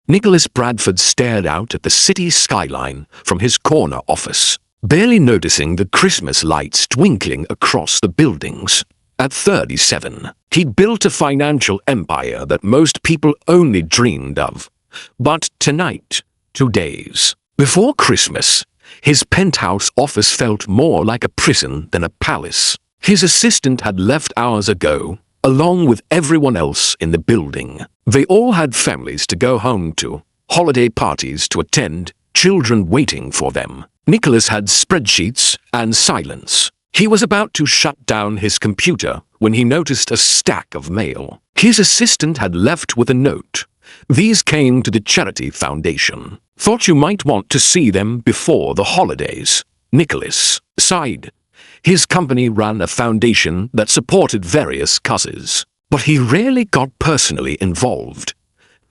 Nicholas Bradford stared out at the city skyline from his corner office, barely noticing the Christmas lights twinkling across the buildings. At 37, he'd built a financial empire that most people only dreamed of. But tonight, 2 days before Christmas, his penthouse office felt more like a prison than a palace. His assistant had left hours ago, along with everyone else in the building. They all had families to go home to, holiday parties to attend, children waiting for them. Nicholas had spreadsheets and silence. He was about to shut down his computer when he noticed a stack of mail. His assistant had left with a note. These came to the charity foundation. Thought you might want to see them before the holidays. Nicholas sighed. His company ran a foundation that supported various causes, but he rarely got personally involved.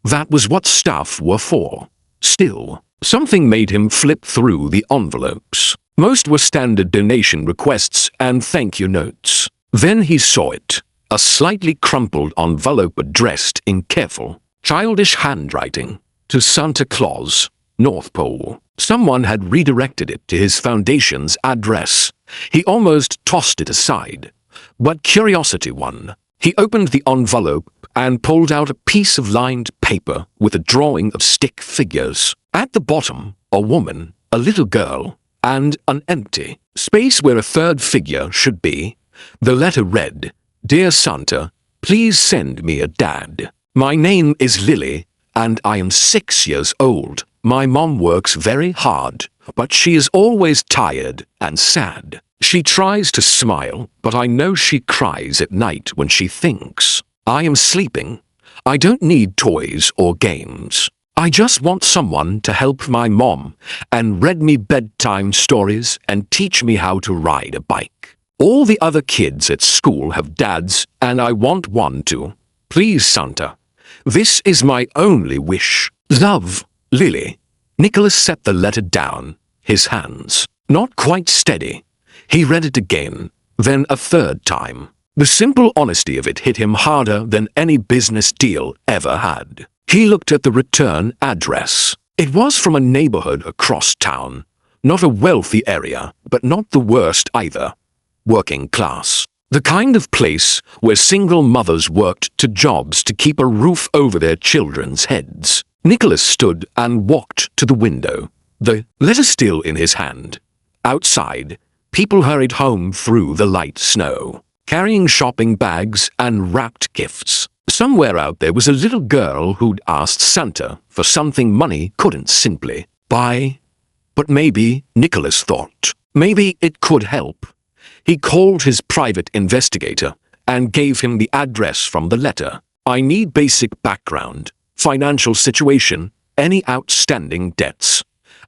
That was what staff were for. Still, something made him flip through the envelopes. Most were standard donation requests and thank you notes. Then he saw it, a slightly crumpled envelope addressed in careful, childish handwriting to Santa Claus, North Pole. Someone had redirected it to his foundation's address. He almost tossed it aside, but curiosity won. He opened the envelope and pulled out a piece of lined paper with a drawing of stick figures. At the bottom, a woman, a little girl, and an empty space where a third figure should be. The letter read, "Dear Santa, please send me a dad. My name is Lily, and I am 6 years old. My mom works very hard, but she is always tired and sad. She tries to smile, but I know she cries at night when she thinks. I am sleeping. I don't need toys or games. I just want someone to help my mom and read me bedtime stories and teach me how to ride a bike. All the other kids at school have dads, and I want one too. Please, Santa. This is my only wish. Love, Lily." Nicholas set the letter down, his hands not quite steady. He read it again, then a third time. The simple honesty of it hit him harder than any business deal ever had. He looked at the return address. It was from a neighborhood across town. Not a wealthy area, but not the worst either. Working class. The kind of place where single mothers worked 2 jobs to keep a roof over their children's heads. Nicholas stood and walked to the window, the letter still in his hand. Outside, people hurried home through the light snow, carrying shopping bags and wrapped gifts. Somewhere out there was a little girl who'd asked Santa for something money couldn't simply buy. But maybe, Nicholas thought, maybe it could help. He called his private investigator and gave him the address from the letter. "I need basic background, financial situation, any outstanding debts.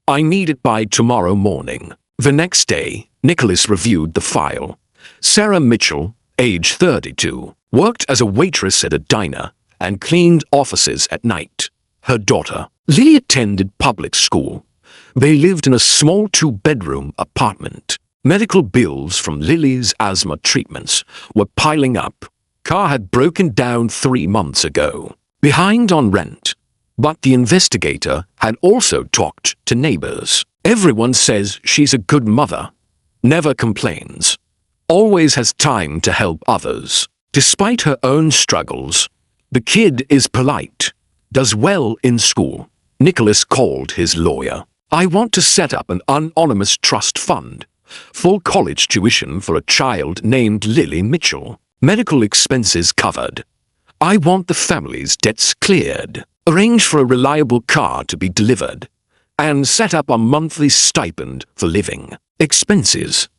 I need it by tomorrow morning." The next day, Nicholas reviewed the file. Sarah Mitchell, age 32, worked as a waitress at a diner and cleaned offices at night. Her daughter, Lily, attended public school. They lived in a small 2-bedroom apartment. Medical bills from Lily's asthma treatments were piling up. Car had broken down 3 months ago. Behind on rent. But the investigator had also talked to neighbors. Everyone says she's a good mother. Never complains. Always has time to help others. Despite her own struggles, the kid is polite. Does well in school. Nicholas called his lawyer. "I want to set up an anonymous trust fund. Full college tuition for a child named Lily Mitchell. Medical expenses covered. I want the family's debts cleared. Arrange for a reliable car to be delivered. And set up a monthly stipend for living expenses."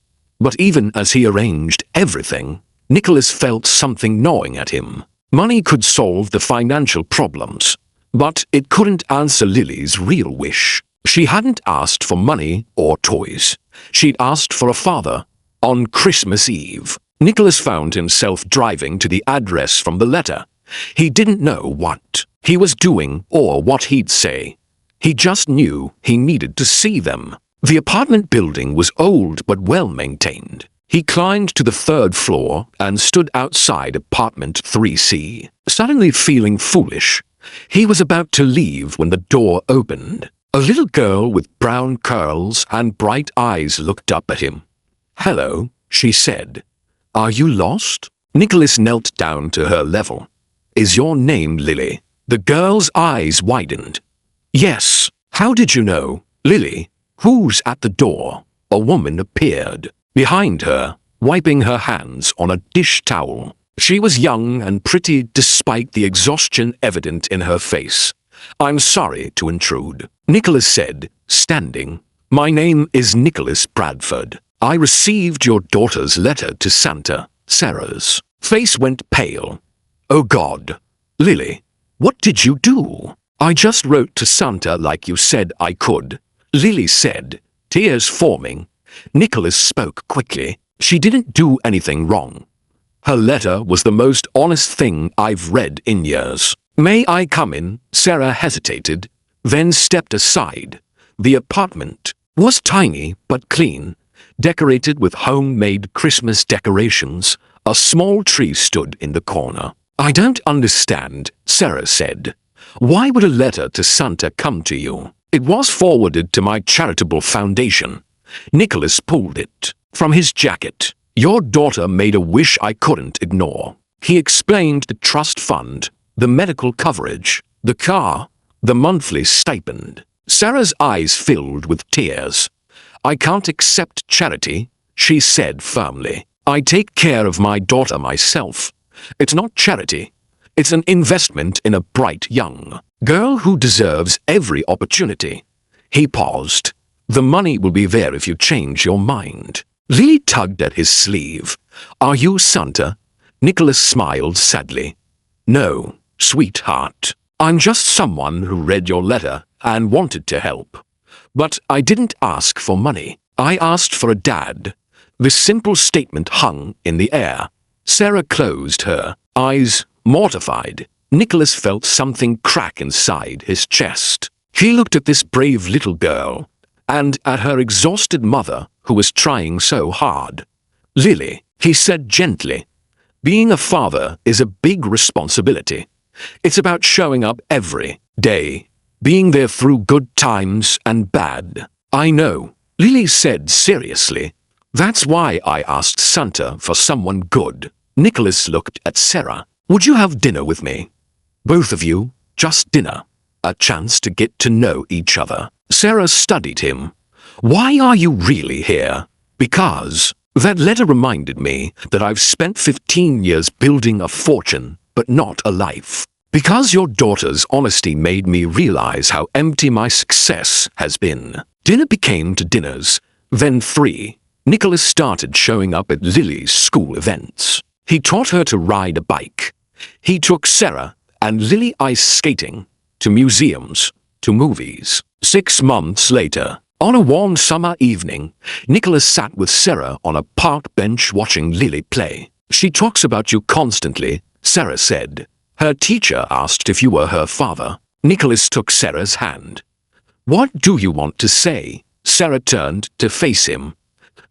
But even as he arranged everything, Nicholas felt something gnawing at him. Money could solve the financial problems, but it couldn't answer Lily's real wish. She hadn't asked for money or toys. She'd asked for a father. On Christmas Eve, Nicholas found himself driving to the address from the letter. He didn't know what he was doing or what he'd say. He just knew he needed to see them. The apartment building was old but well-maintained. He climbed to the 3rd floor and stood outside apartment 3C, suddenly feeling foolish. He was about to leave when the door opened. A little girl with brown curls and bright eyes looked up at him. "Hello," she said. "Are you lost?" Nicholas knelt down to her level. "Is your name Lily?" The girl's eyes widened. "Yes. How did you know?" "Lily, who's at the door?" A woman appeared behind her, wiping her hands on a dish towel. She was young and pretty despite the exhaustion evident in her face. "I'm sorry to intrude," Nicholas said, standing. "My name is Nicholas Bradford. I received your daughter's letter to Santa." Sarah's face went pale. "Oh God. Lily, what did you do?" "I just wrote to Santa like you said I could," Lily said, tears forming. Nicholas spoke quickly. "She didn't do anything wrong. Her letter was the most honest thing I've read in years." "May I come in?" Sarah hesitated, then stepped aside. The apartment was tiny but clean, decorated with homemade Christmas decorations. A small tree stood in the corner. "I don't understand," Sarah said. "Why would a letter to Santa come to you?" "It was forwarded to my charitable foundation." Nicholas pulled it from his jacket. "Your daughter made a wish I couldn't ignore." He explained the trust fund, the medical coverage, the car, the monthly stipend. Sarah's eyes filled with tears. "I can't accept charity," she said firmly. "I take care of my daughter myself. It's not charity. It's an investment in a bright young girl who deserves every opportunity." He paused. "The money will be there if you change your mind." Lily tugged at his sleeve. "Are you Santa?" Nicholas smiled sadly. "No, sweetheart. I'm just someone who read your letter and wanted to help. But I didn't ask for money. I asked for a dad." This simple statement hung in the air. Sarah closed her eyes, mortified. Nicholas felt something crack inside his chest. He looked at this brave little girl, and at her exhausted mother who was trying so hard. "Lily," he said gently, "being a father is a big responsibility. It's about showing up every day, being there through good times and bad." "I know," Lily said seriously. "That's why I asked Santa for someone good." Nicholas looked at Sarah. "Would you have dinner with me? Both of you, just dinner. A chance to get to know each other." Sarah studied him. "Why are you really here?" "Because that letter reminded me that I've spent 15 years building a fortune, but not a life. Because your daughter's honesty made me realize how empty my success has been." Dinner became 2 dinners, then 3. Nicholas started showing up at Lily's school events. He taught her to ride a bike. He took Sarah and Lily ice skating, to museums, to movies. 6 months later, on a warm summer evening, Nicholas sat with Sarah on a park bench watching Lily play. "She talks about you constantly," Sarah said. "Her teacher asked if you were her father." Nicholas took Sarah's hand. "What do you want to say?" Sarah turned to face him.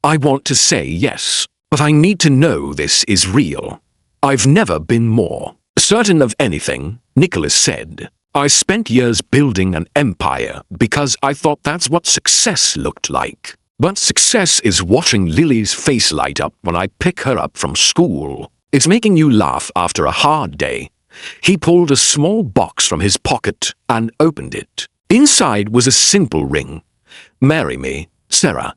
"I want to say yes, but I need to know this is real. I've never been more certain of anything," Nicholas said. "I spent years building an empire because I thought that's what success looked like. But success is watching Lily's face light up when I pick her up from school. It's making you laugh after a hard day." He pulled a small box from his pocket and opened it. Inside was a simple ring. "Marry me, Sarah."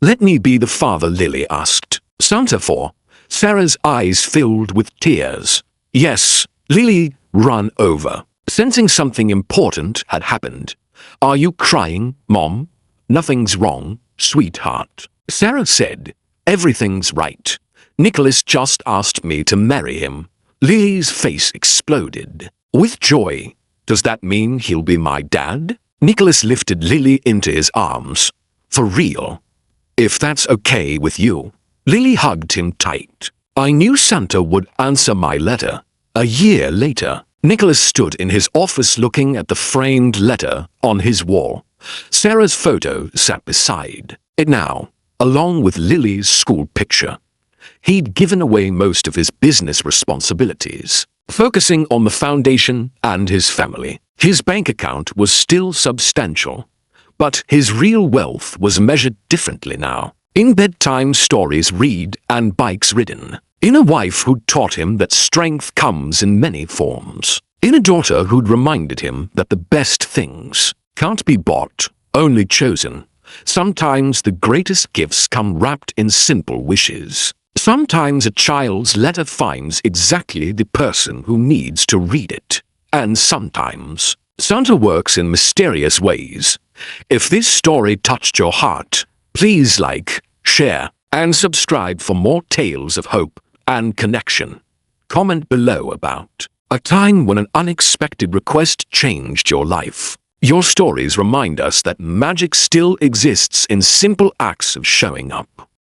"Let me be the father," Lily asked. "Santa for?" Sarah's eyes filled with tears. "Yes." Lily ran over, sensing something important had happened. "Are you crying, Mom?" "Nothing's wrong, sweetheart," Sarah said. "Everything's right. Nicholas just asked me to marry him." Lily's face exploded with joy. "Does that mean he'll be my dad?" Nicholas lifted Lily into his arms. "For real? If that's okay with you." Lily hugged him tight. "I knew Santa would answer my letter." A year later, Nicholas stood in his office looking at the framed letter on his wall. Sarah's photo sat beside it now, along with Lily's school picture. He'd given away most of his business responsibilities. focusing on the foundation and his family. His bank account was still substantial, but his real wealth was measured differently now. In bedtime stories read and bikes ridden. In a wife who'd taught him that strength comes in many forms. In a daughter who'd reminded him that the best things can't be bought, only chosen. Sometimes the greatest gifts come wrapped in simple wishes. Sometimes a child's letter finds exactly the person who needs to read it. And sometimes Santa works in mysterious ways. If this story touched your heart, please like, share, and subscribe for more tales of hope and connection. Comment below about a time when an unexpected request changed your life. Your stories remind us that magic still exists in simple acts of showing up.